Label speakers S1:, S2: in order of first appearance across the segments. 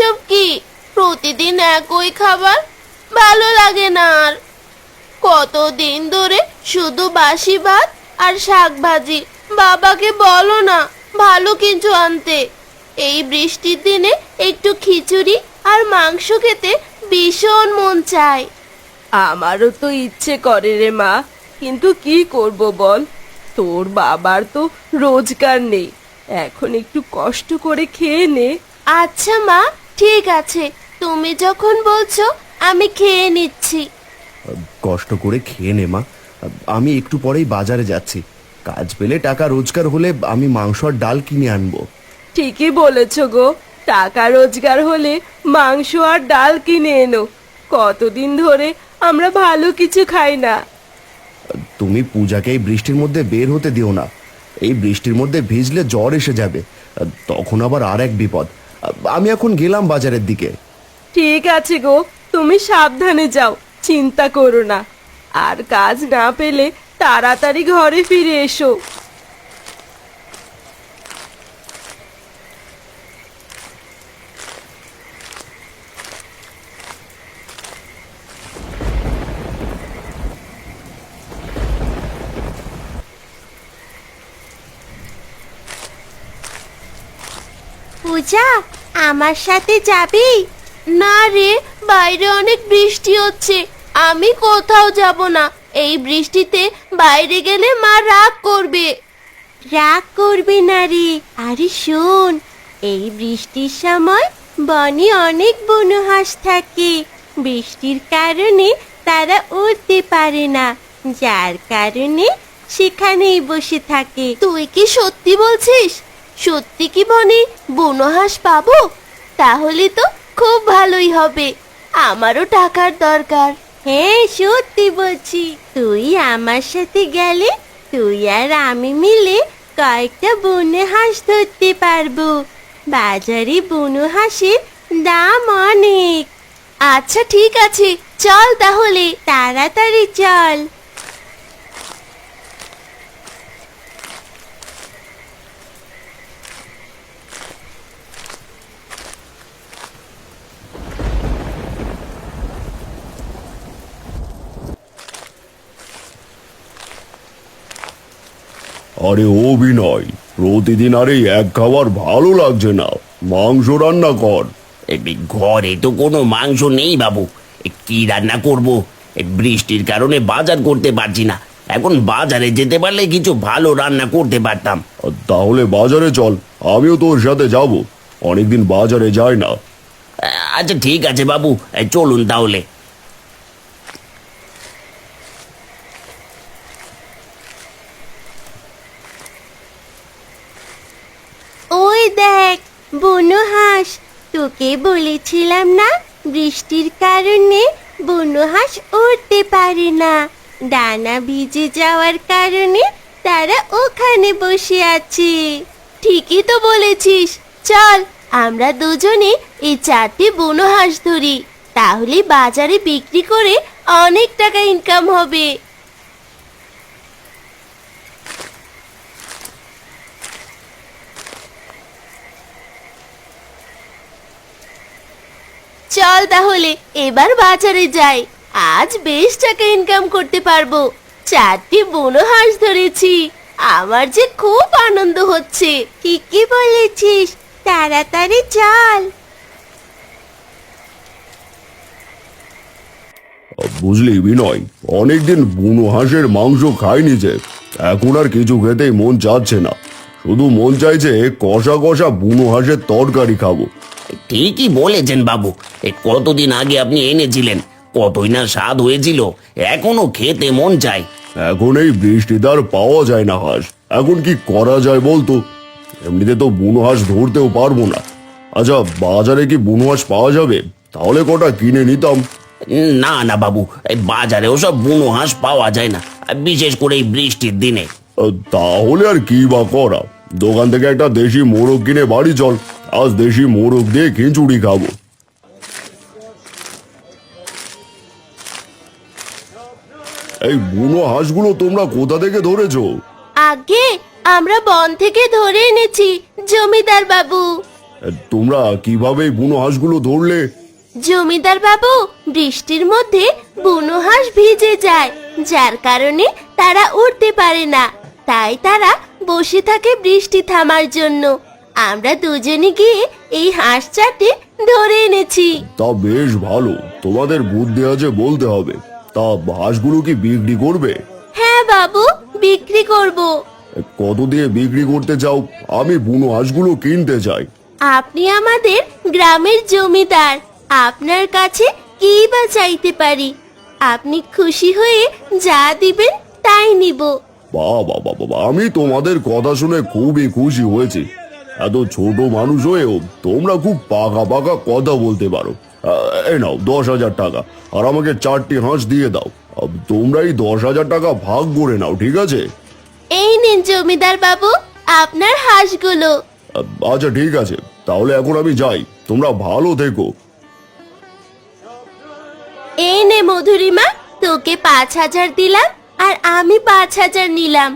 S1: এসব কি? প্রতিদিন একই খাবার, ভালো লাগে না আর। কতদিন ধরে শুধু বাসি ভাত আর শাক ভাজি। বাবাকে বলো না ভালো কিছু আনতে। এই বৃষ্টির দিনে একটু খিচুড়ি আর মাংস খেতে ভীষণ মন চায়।
S2: আমারও তো ইচ্ছে করে রে মা, কিন্তু কি করব বল, তোর বাবার তো রোজগার নেই। এখন একটু কষ্ট করে খেয়ে নে।
S1: আচ্ছা মা, ঠিক আছে, তুমি যখন বলছো আমি খেয়ে নিচ্ছি।
S3: কষ্ট করে খেয়ে নে মা। আমি একটু পরেই বাজারে যাচ্ছি। কাজ পেলে টাকা রোজগার হলে আমি মাংস আর ডাল কিনে আনবো।
S2: ঠিকই বলেছ গো, টাকা রোজগার হলে মাংস আর ডাল কিনে এনো। কতদিন ধরে আমরা ভালো কিছু খাই না।
S3: তুমি পূজাকে এই বৃষ্টির মধ্যে বের হতে দিও না। এই বৃষ্টির মধ্যে ভিজলে জ্বর এসে যাবে, তখন আবার আর এক বিপদ। আমি এখন গেলাম বাজারের দিকে।
S2: ঠিক আছে গো, তুমি সাবধানে যাও, চিন্তা করো না। আর কাজ না পেলে তাড়াতাড়ি ঘরে ফিরে এসো।
S1: পূজা, আমার সাথে যাবি? না রে, বাইরে অনেক বৃষ্টি হচ্ছে, আমি কোথাও যাব না। এই বৃষ্টিতে বাইরে গেলে মা রাগ করবে। রাগ করবে না রে। আরে শোন, এই বৃষ্টির সময় বনে অনেক বুনো হাঁস থাকে। বৃষ্টির কারণে তারা উড়তে পারে না, যার কারণে সেখানেই বসে থাকে। তুই কি সত্যি বলছিস? সত্যি কি বনে বুনো হাঁস পাবো? তাহলে তো খুব ভালোই হবে, আমারও টাকার দরকার। হ্যাঁ, সত্যি বলছি। তুই আমার সাথে গেলে তুই আর আমি মিলে কয়েকটা বুনো হাঁস ধরতে পারবো। বাজারে বুনো হাঁসের দাম অনেক। আচ্ছা ঠিক আছে, চল তাহলে, তাড়াতাড়ি চল।
S3: আরে ও বিনয়, প্রতিদিন আরে এক খাবার ভালো লাগছে না, মাংস রান্না কর।
S4: ঘরে তো কোনো মাংস নেই বাবু, কি রান্না করব? বৃষ্টির কারণে বাজার করতে পারছি না। এখন বাজারে যেতে পারলে কিছু ভালো রান্না করতে পারতাম।
S3: তাহলে বাজারে চল, আমিও তোর সাথে যাব। অনেকদিন বাজারে যাই না।
S4: আচ্ছা ঠিক আছে বাবু, চলুন তাহলে।
S1: ওই দেখ, বুনো হাঁস। তোকে বলেছিলাম না, বৃষ্টির কারণে বুনো হাঁস উড়তে পারে না। ডানা ভিজে যাওয়ার কারণে তারা ওখানে বসে আছে। ঠিকই তো বলেছিস, চল আমরা দুজনে এই 4টি বুনো হাঁস ধরি, তাহলে বাজারে বিক্রি করে অনেক টাকা ইনকাম হবে। চল তাহলে এবার বাজারে যাই, আজ বেশ টাকা ইনকাম করতে পারবো। 4টি বুনো হাঁস ধরেছি, আমার যে খুব আনন্দ হচ্ছে। ঠিকই বলেছিস, তাড়াতাড়ি চল।
S3: বুঝলি বিনয়, অনেকদিন বুনো হাঁসের মাংস খাইনি যে, এখন আর কিছু খেতেই মন চাচ্ছে না। শুধু মন চাইছে কষা কষা বুনো হাঁসের তরকারি খাবো।
S4: ঠিকই বলেছেন বাবু, কতদিন আগে আপনি এনেছিলেন, কতই না স্বাদ হয়েছিল, এখনো খেতে মন চায়।
S3: এখন এই বৃষ্টিতে আর পাওয়া যায় না হাঁস, এখন কি করা যায় বলতো? এমনিতে তো বুনো হাঁস ধরতেও পারবো না। আচ্ছা, বাজারে কি বুনো হাঁস পাওয়া যাবে? তাহলে কটা কিনে নিতাম।
S4: না না বাবু, বাজারে ওসব বুনো হাঁস পাওয়া যায় না, বিশেষ করে এই বৃষ্টির দিনে।
S3: তাহলে আর কি বা করা, দোকান থেকে একটা দেশি মোরগ কিনে বাড়ি চল, আজ দেশি মোরগ দিয়ে খিচুড়ি খাবো। এই বুনো হাঁসগুলো তোমরা কোথা থেকে ধরেছো?
S1: আগে আমরা বন থেকে ধরে এনেছি জমিদার বাবু।
S3: তোমরা কিভাবে এই বুনো হাঁসগুলো ধরলে?
S1: জমিদার বাবু, বৃষ্টির মধ্যে বুনো হাঁস ভিজে যায়, যার কারণে তারা উঠতে পারে না। তাই তারা বসে থাকে বৃষ্টি থামার জন্য। আমরা দুজনে গিয়ে এই হাঁস চারটে ধরে এনেছি।
S3: তা বেশ ভালো, তোমাদের বুদ্ধি আছে বলতে হবে। তা হাঁসগুলো কি বিক্রি করবে?
S1: হ্যাঁ বাবু, বিক্রি করব।
S3: কত দিয়ে বিক্রি করতে চাও? আমি বুনো হাঁসগুলো কিনতে চাই।
S1: আপনি আমাদের গ্রামের জমিদার, আপনার কাছে কি বা চাইতে পারি? আপনি খুশি হয়ে যা দিবেন তাই নিব।
S3: বাবা বাবা, আমি তোমাদের কথা শুনে খুবই খুশি হয়েছি। এত ছোট মানুষ হয়েও তোমরা খুব পাকা পাকা কথা বলতে পারো। এই নাও 10,000 টাকা, আর আমাকে 4টি হাঁস দিয়ে দাও। তোমরা এই 10,000 টাকা ভাগ করে নাও, ঠিক আছে?
S1: এই নিন জমিদার বাবু, আপনার হাঁসগুলো।
S3: আচ্ছা ঠিক আছে, তাহলে এখন আমি যাই। তোমরা ভালো থেকো।
S1: এই নে মধুরিমা, তোকে 5,000 দিলাম আর আমি 5,000 নিলাম।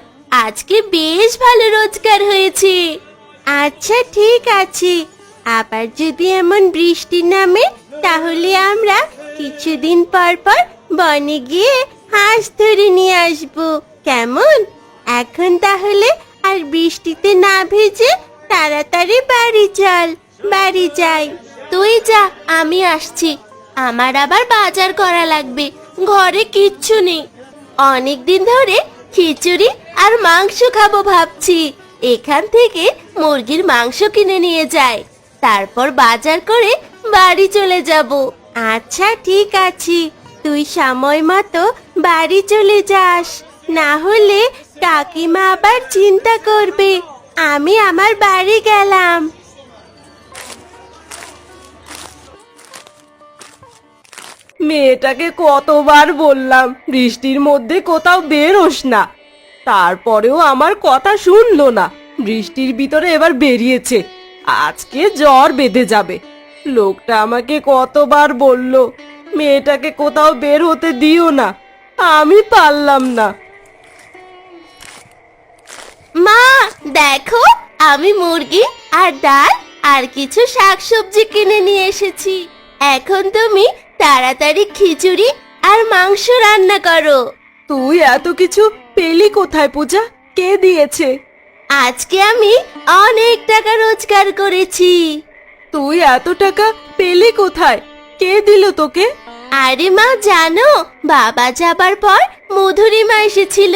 S1: আজকে বেশ ভালো রোজগার হয়েছে। আচ্ছা ঠিক আছে, আবার যদি এমন বৃষ্টি নামে তাহলে আমরা কিছুদিন পর পর বনে গিয়ে হাঁস ধরে নিয়ে আসবো, কেমন? এখন তাহলে আর বৃষ্টিতে না ভিজে তাড়াতাড়ি বাড়ি চল, বাড়ি যাই। তুই যা, আমি আসছি। আমার আবার বাজার করা লাগবে, ঘরে কিচ্ছু নেই। অনেক দিন ধরে খিচুড়ি আর মাংস খাবো ভাবছি। এখান থেকে মুরগির মাংস কিনে নিয়ে যাই, তারপর বাজার করে বাড়ি চলে যাব। আচ্ছা ঠিক আছে, তুই সময় মতো বাড়ি চলে যাস, না হলে কাকিমা আবার চিন্তা করবে। আমি আমার বাড়ি গেলাম।
S2: মেয়েটাকে কতবার বললাম বৃষ্টির মধ্যে কোথাও বেরোস না, তারপরেও আমার কথা শুনলো না। বৃষ্টির ভিতরে এবার বেরিয়েছে, আজকে জ্বর বেঁধে যাবে। লোকটা আমাকে কতবার বলল মেয়েটাকে কোথাও বের হতে দিও না, আমি পারলাম না।
S1: মা দেখো, আমি মুরগি আর ডাল আর কিছু শাকসবজি কিনে নিয়ে এসেছি। এখন তুমি তাড়াতাড়ি খিচুড়ি আর মাংস রান্না করো।
S2: তুই এত কিছু পেলি কোথায় পূজা? কে দিয়েছে?
S1: আজকে আমি অনেক টাকা রোজগার করেছি।
S2: তুই এত টাকা পেলি কোথায়? কে দিল তোকে?
S1: আরে মা জানো, বাবা যাবার পর মধুরিমা এসেছিল,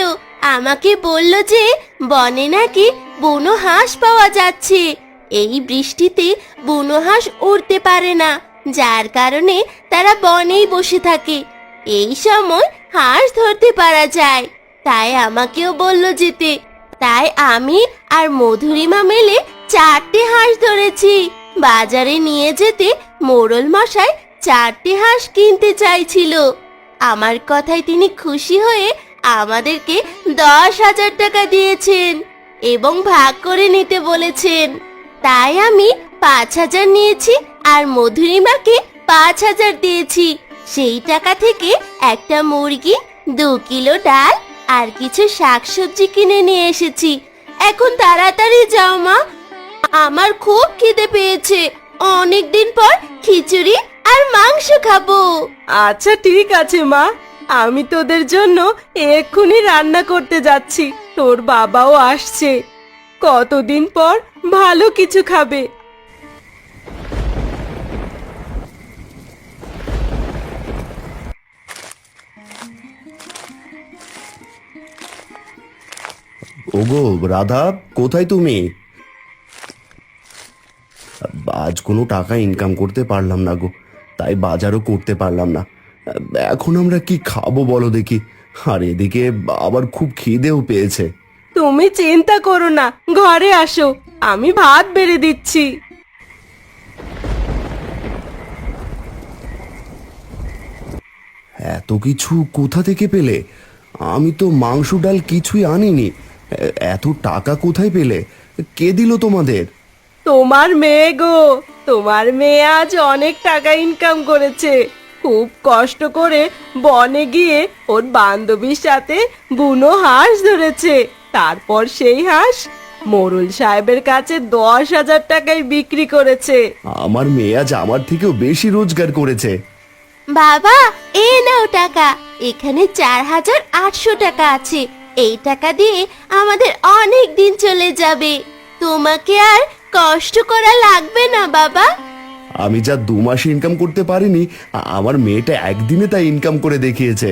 S1: আমাকে বলল যে বনে নাকি বুনো হাঁস পাওয়া যাচ্ছে। এই বৃষ্টিতে বুনো হাঁস উড়তে পারে না, যার কারণে তারা বনেই বসে থাকে। এই সময় হাঁস ধরতে পারা যায়, তাই আমাকেও বলল যেতে। তাই আমি আর মধুরিমা মিলে 4টে হাঁস ধরেছি। বাজারে নিয়ে যেতে মোড়ল মশাই 4টে হাঁস কিনতে চাইছিল। আমার কথায় তিনি খুশি হয়ে আমাদেরকে 10,000 টাকা দিয়েছেন এবং ভাগ করে নিতে বলেছেন। তাই আমি 5,000 নিয়েছি আর মধুরিমাকে 5,000 দিয়েছি। সেই টাকা থেকে একটা মুরগি, 2 কিলো ডাল আর কিছু শাকসবজি কিনে নিয়ে এসেছি। এখন তাড়াতাড়ি যাও মা, আমার খুব খিদে পেয়েছে। অনেক দিন পর খিচুড়ি আর মাংস খাবো।
S2: আচ্ছা ঠিক আছে মা, আমি তোদের জন্য এক্ষুনি রান্না করতে যাচ্ছি। তোর বাবাও আসছে, কতদিন পর ভালো কিছু খাবে।
S3: ওগো রাধা, কোথায় তুমি? আজ কোনো টাকা ইনকাম করতে পারলাম না গো, তাই বাজারও করতে পারলাম না। এখন আমরা কি খাবো বলো দেখি, আর এদিকে আবার খুব খিদেও পেয়েছে।
S2: তুমি চিন্তা করো না, ঘরে আসো, আমি ভাত বেড়ে দিচ্ছি।
S3: এত কিছু কোথা থেকে পেলে? আমি তো মাংস ডাল কিছুই আনিনি। এত টাকা কোথায় পেলে? কে দিল তোমাদের?
S2: তোমার মেয়ে গো, তোমার মেয়ে আজ অনেক টাকা ইনকাম করেছে। খুব কষ্ট করে বনে গিয়ে ওর বান্ধবীর সাথে বুনো হাঁস ধরেছে, তারপর সেই হাঁস মোরল সাহেবের কাছে 10,000 টাকায় বিক্রি করেছে।
S3: আমার মেয়ে আজ আমার থেকেও বেশি রোজগার করেছে।
S1: বাবা এ নাও টাকা, এখানে 4,800 টাকা আছে। এই টাকা দিয়ে আমাদের অনেক দিন চলে যাবে, তোমাকে আর কষ্ট করা লাগবে না বাবা।
S3: আমি যা 2 মাসে ইনকাম করতে পারিনি, আমার মেয়েটা একদিনে তাই ইনকাম করে দেখিয়েছে।